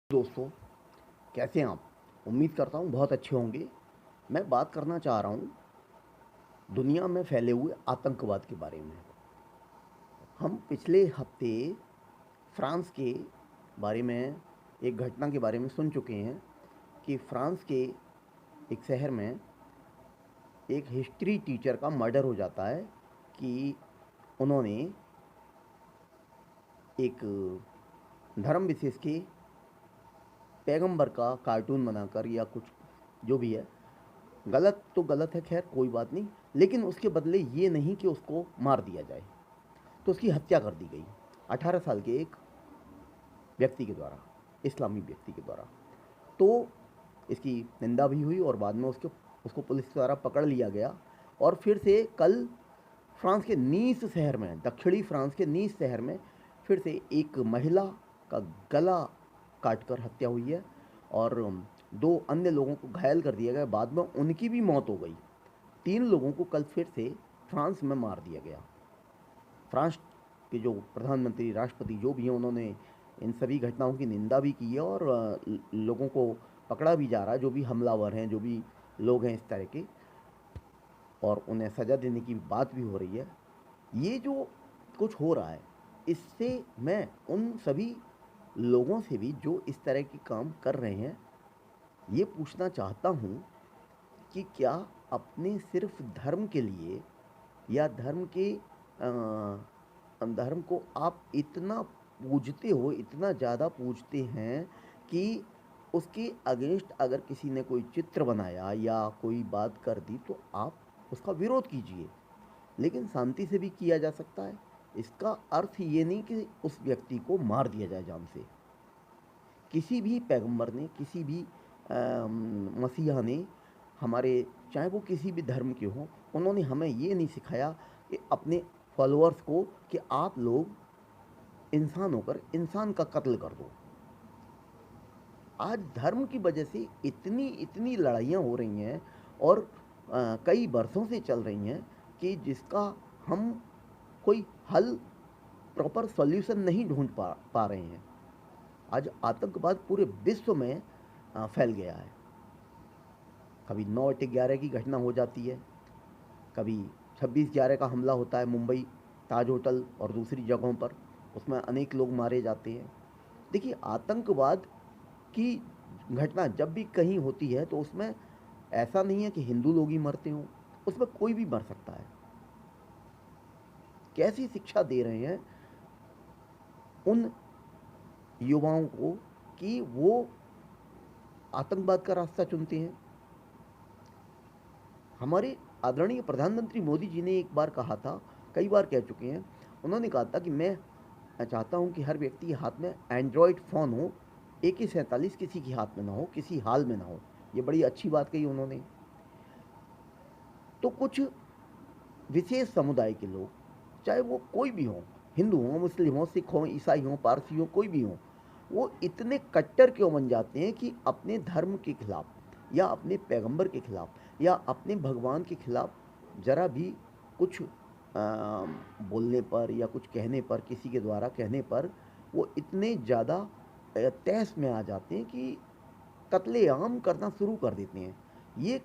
दोस्तों, कैसे हैं आप? उम्मीद करता हूँ बहुत अच्छे होंगे। मैं बात करना चाह रहा हूँ दुनिया में फैले हुए आतंकवाद के बारे में। हम पिछले हफ्ते फ्रांस के बारे में एक घटना के बारे में सुन चुके हैं कि फ्रांस के एक शहर में एक हिस्ट्री टीचर का मर्डर हो जाता है कि उन्होंने एक धर्म विशेष के पैगंबर का कार्टून बनाकर या कुछ जो भी है, गलत तो गलत है, खैर कोई बात नहीं, लेकिन उसके बदले ये नहीं कि उसको मार दिया जाए, तो उसकी हत्या कर दी गई 18 साल के एक व्यक्ति के द्वारा, इस्लामी व्यक्ति के द्वारा। तो इसकी निंदा भी हुई और बाद में उसको पुलिस द्वारा पकड़ लिया गया। और फिर से कल फ्रांस के नीस शहर में, दक्षिणी फ्रांस के नीस शहर में फिर से एक महिला का गला काटकर हत्या हुई है और दो अन्य लोगों को घायल कर दिया गया। बाद में उनकी भी मौत हो गई। 3 लोगों को कल फिर से फ्रांस में मार दिया गया। फ्रांस के जो प्रधानमंत्री, राष्ट्रपति जो भी हैं, उन्होंने इन सभी घटनाओं की निंदा भी की है और लोगों को पकड़ा भी जा रहा है, जो भी हमलावर हैं, जो भी लोग हैं इस तरह के, और उन्हें सज़ा देने की बात भी हो रही है। ये जो कुछ हो रहा है, इससे मैं उन सभी लोगों से भी जो इस तरह के काम कर रहे हैं ये पूछना चाहता हूँ कि क्या अपने सिर्फ धर्म के लिए या धर्म को आप इतना पूजते हो, इतना ज़्यादा पूजते हैं कि उसके अगेंस्ट अगर किसी ने कोई चित्र बनाया या कोई बात कर दी तो आप उसका विरोध कीजिए, लेकिन शांति से भी किया जा सकता है। इसका अर्थ ये नहीं कि उस व्यक्ति को मार दिया जाए जान से। किसी भी पैगंबर ने, किसी भी मसीहा ने, हमारे, चाहे वो किसी भी धर्म के हों, उन्होंने हमें ये नहीं सिखाया कि अपने फॉलोअर्स को कि आप लोग इंसान होकर इंसान का कत्ल कर दो। आज धर्म की वजह से इतनी इतनी लड़ाइयाँ हो रही हैं और कई वर्षों से चल रही हैं कि जिसका हम कोई हल, प्रॉपर सॉल्यूशन नहीं ढूंढ पा रहे हैं। आज आतंकवाद पूरे विश्व में फैल गया है। कभी 9/11 की घटना हो जाती है, कभी 26/11 का हमला होता है मुंबई ताज होटल और दूसरी जगहों पर, उसमें अनेक लोग मारे जाते हैं। देखिए, आतंकवाद की घटना जब भी कहीं होती है तो उसमें ऐसा नहीं है कि हिंदू लोग ही मरते हों, उसमें कोई भी मर सकता है। कैसी शिक्षा दे रहे हैं उन युवाओं को कि वो आतंकवाद का रास्ता चुनते हैं। हमारे आदरणीय प्रधानमंत्री मोदी जी ने एक बार कहा था, कई बार कह चुके हैं, उन्होंने कहा था कि मैं चाहता हूं कि हर व्यक्ति के हाथ में एंड्रॉयड फ़ोन हो, AK-47 किसी के हाथ में ना हो, किसी हाल में ना हो। ये बड़ी अच्छी बात कही उन्होंने। तो कुछ विशेष समुदाय के लोग, चाहे वो कोई भी हों, हिंदू हों, मुस्लिम हों, सिख हों, ईसाई हों, पारसी हों, कोई भी हों, वो इतने कट्टर क्यों बन जाते हैं कि अपने धर्म के खिलाफ या अपने पैगंबर के खिलाफ या अपने भगवान के खिलाफ ज़रा भी कुछ बोलने पर या कुछ कहने पर, किसी के द्वारा कहने पर वो इतने ज़्यादा तहस में आ जाते हैं कि कत्लेआम करना शुरू कर देते हैं। ये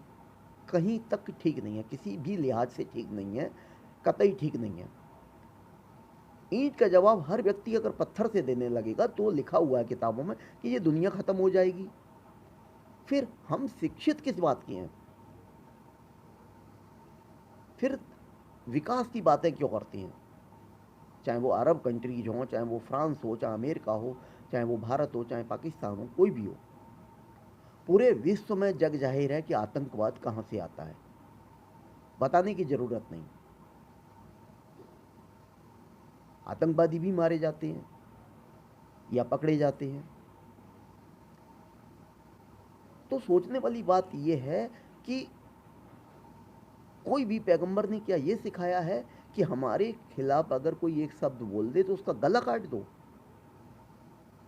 कहीं तक ठीक नहीं है, किसी भी लिहाज से ठीक नहीं है, कतई ठीक नहीं है। ईंट का जवाब हर व्यक्ति अगर पत्थर से देने लगेगा तो लिखा हुआ है किताबों में कि ये दुनिया खत्म हो जाएगी। फिर हम शिक्षित किस बात के हैं? फिर विकास की बातें क्यों करते हैं? चाहे वो अरब कंट्रीज हों, चाहे वो फ्रांस हो, चाहे अमेरिका हो, चाहे वो भारत हो, चाहे पाकिस्तान हो, कोई भी हो, पूरे विश्व में जग जाहिर है कि आतंकवाद कहाँ से आता है। बताने की जरूरत नहीं। आतंकवादी भी मारे जाते हैं या पकड़े जाते हैं। तो सोचने वाली बात यह है कि कोई भी पैगंबर ने क्या ये सिखाया है कि हमारे खिलाफ अगर कोई एक शब्द बोल दे तो उसका गला काट दो?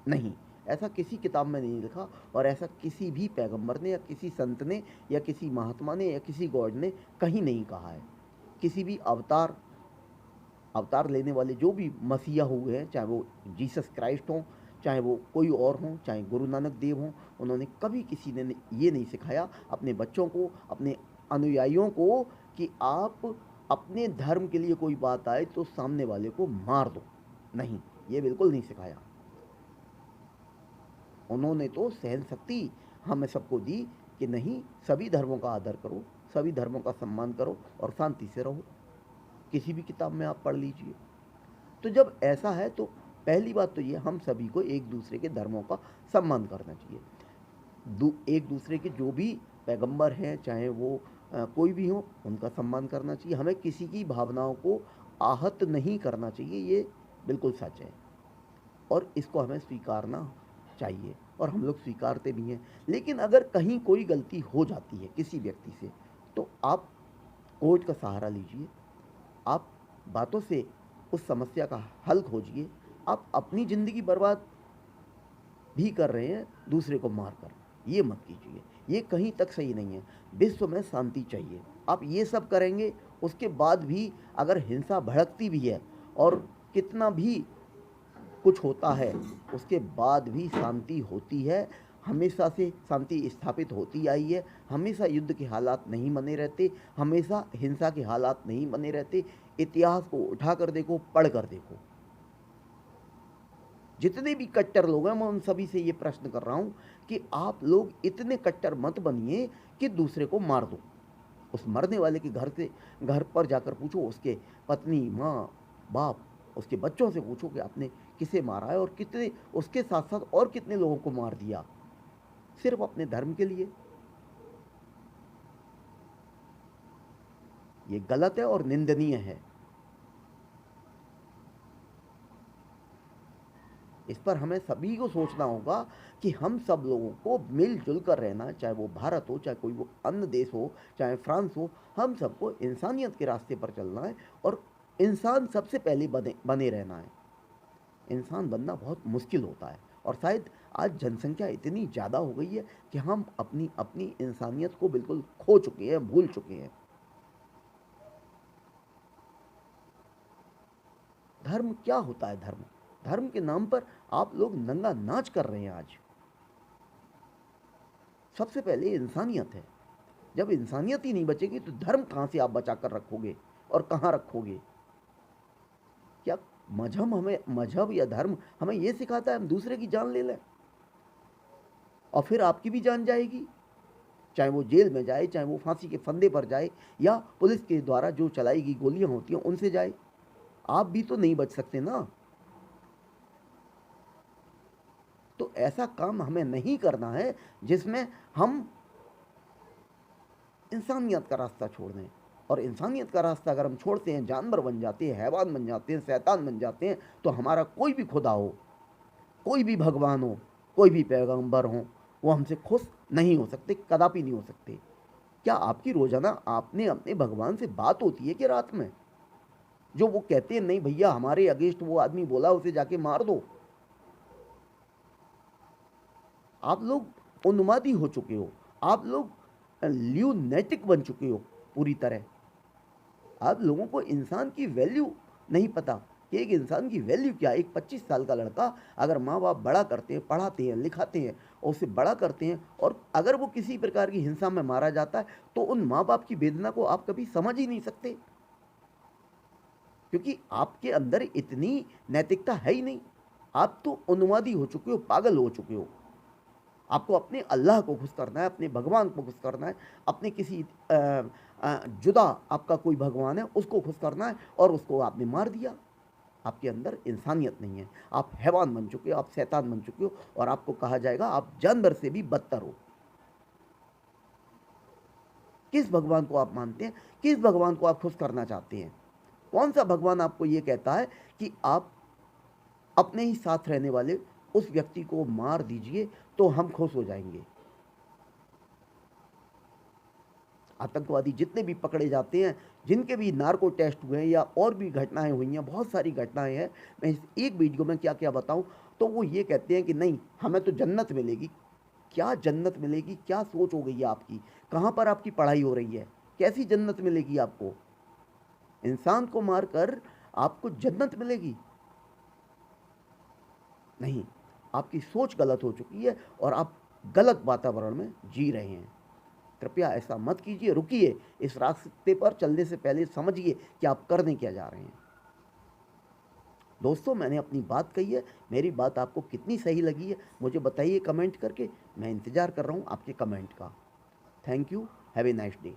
नहीं, ऐसा किसी किताब में नहीं लिखा और ऐसा किसी भी पैगंबर ने या किसी संत ने या किसी महात्मा ने या किसी गॉड ने कहीं नहीं कहा है। किसी भी अवतार लेने वाले जो भी मसीहा हुए हैं, चाहे वो जीसस क्राइस्ट हों, चाहे वो कोई और हों, चाहे गुरु नानक देव हों, उन्होंने कभी किसी ने ये नहीं सिखाया अपने बच्चों को, अपने अनुयायियों को कि आप अपने धर्म के लिए कोई बात आए तो सामने वाले को मार दो। नहीं, ये बिल्कुल नहीं सिखाया। उन्होंने तो सहन शक्ति हमें सबको दी कि नहीं, सभी धर्मों का आदर करो, सभी धर्मों का सम्मान करो और शांति से रहो। किसी भी किताब में आप पढ़ लीजिए। तो जब ऐसा है तो पहली बात तो ये, हम सभी को एक दूसरे के धर्मों का सम्मान करना चाहिए। एक दूसरे के जो भी पैगंबर हैं, चाहे वो कोई भी हो, उनका सम्मान करना चाहिए। हमें किसी की भावनाओं को आहत नहीं करना चाहिए, ये बिल्कुल सच है और इसको हमें स्वीकारना चाहिए और हम लोग स्वीकारते भी हैं। लेकिन अगर कहीं कोई गलती हो जाती है किसी व्यक्ति से, तो आप कोर्ट का सहारा लीजिए, आप बातों से उस समस्या का हल खोजिए। आप अपनी ज़िंदगी बर्बाद भी कर रहे हैं दूसरे को मारकर, ये मत कीजिए, ये कहीं तक सही नहीं है। विश्व में शांति चाहिए। आप ये सब करेंगे, उसके बाद भी अगर हिंसा भड़कती भी है और कितना भी कुछ होता है, उसके बाद भी शांति होती है। हमेशा से शांति स्थापित होती आई है। हमेशा युद्ध के हालात नहीं बने रहते, हमेशा हिंसा के हालात नहीं बने रहते। इतिहास को उठा कर देखो, पढ़ कर देखो। जितने भी कट्टर लोग हैं, मैं उन सभी से ये प्रश्न कर रहा हूँ कि आप लोग इतने कट्टर मत बनिए कि दूसरे को मार दो। उस मरने वाले के घर पर जाकर पूछो, उसके पत्नी, माँ, बाप, उसके बच्चों से पूछो कि आपने किसे मारा है और कितने, उसके साथ साथ और कितने लोगों को मार दिया सिर्फ अपने धर्म के लिए। ये गलत है और निंदनीय है। इस पर हमें सभी को सोचना होगा कि हम सब लोगों को मिलजुल कर रहना, चाहे वो भारत हो, चाहे कोई वो अन्य देश हो, चाहे फ्रांस हो, हम सबको इंसानियत के रास्ते पर चलना है और इंसान सबसे पहले बने रहना है। इंसान बनना बहुत मुश्किल होता है और शायद आज जनसंख्या इतनी ज़्यादा हो गई है कि हम अपनी अपनी इंसानियत को बिल्कुल खो चुके हैं, भूल चुके हैं। धर्म क्या होता है? धर्म, धर्म के नाम पर आप लोग नंगा नाच कर रहे हैं आज। सबसे पहले इंसानियत है। जब इंसानियत ही नहीं बचेगी तो धर्म कहाँ से आप बचा कर रखोगे और कहाँ रखोगे? क्या मजहब या धर्म हमें यह सिखाता है हम दूसरे की जान ले लें और फिर आपकी भी जान जाएगी, चाहे वो जेल में जाए, चाहे वो फांसी के फंदे पर जाए या पुलिस के द्वारा जो चलाई गई गोलियां होती हैं उनसे जाए, आप भी तो नहीं बच सकते ना। तो ऐसा काम हमें नहीं करना है जिसमें हम इंसानियत का रास्ता छोड़ दें। और इंसानियत का रास्ता अगर हम छोड़ते हैं, जानवर बन जाते हैं, हैवान बन जाते हैं, शैतान बन जाते हैं, तो हमारा कोई भी खुदा हो, कोई भी भगवान हो, कोई भी पैगंबर हो, वो हमसे खुश नहीं हो सकते, कदापि नहीं हो सकते। क्या आपकी रोजाना आपने अपने भगवान से बात होती है कि रात में जो वो कहते हैं नहीं भैया हमारे अगेंस्ट वो आदमी बोला उसे जाके मार दो? आप लोग उन्मादी हो चुके हो, आप लोग ल्यूनेटिक बन चुके हो पूरी तरह। आप लोगों को इंसान की वैल्यू नहीं पता कि एक इंसान की वैल्यू क्या है। एक 25 साल का लड़का अगर माँ बाप बड़ा करते हैं, पढ़ाते हैं, लिखाते हैं और उसे बड़ा करते हैं और अगर वो किसी प्रकार की हिंसा में मारा जाता है तो उन माँ बाप की वेदना को आप कभी समझ ही नहीं सकते, क्योंकि आपके अंदर इतनी नैतिकता है ही नहीं। आप तो उन्मादी हो चुके हो, पागल हो चुके हो। आपको अपने अल्लाह को खुश करना है, अपने भगवान को खुश करना है, अपने किसी जुदा आपका कोई भगवान है उसको खुश करना है और उसको आपने मार दिया। आपके अंदर इंसानियत नहीं है, आप हैवान बन चुके हो, आप शैतान बन चुके हो और आपको कहा जाएगा आप जानवर से भी बदतर हो। किस भगवान को आप मानते हैं? किस भगवान को आप खुश करना चाहते हैं? कौन सा भगवान आपको यह कहता है कि आप अपने ही साथ रहने वाले उस व्यक्ति को मार दीजिए तो हम खुश हो जाएंगे? आतंकवादी जितने भी पकड़े जाते हैं, जिनके भी नार्को टेस्ट हुए हैं या और भी घटनाएं हुई हैं, बहुत सारी घटनाएं हैं, मैं इस एक वीडियो में क्या क्या बताऊं, तो वो ये कहते हैं कि नहीं हमें तो जन्नत मिलेगी। क्या जन्नत मिलेगी? क्या सोच हो गई है आपकी? कहाँ पर आपकी पढ़ाई हो रही है? कैसी जन्नत मिलेगी आपको? इंसान को मारकर आपको जन्नत मिलेगी? नहीं। आपकी सोच गलत हो चुकी है और आप गलत वातावरण में जी रहे हैं। कृपया ऐसा मत कीजिए, रुकिए। इस रास्ते पर चलने से पहले समझिए कि आप करने क्या जा रहे हैं। दोस्तों, मैंने अपनी बात कही है, मेरी बात आपको कितनी सही लगी है मुझे बताइए कमेंट करके। मैं इंतज़ार कर रहा हूँ आपके कमेंट का। Thank you, have a nice day.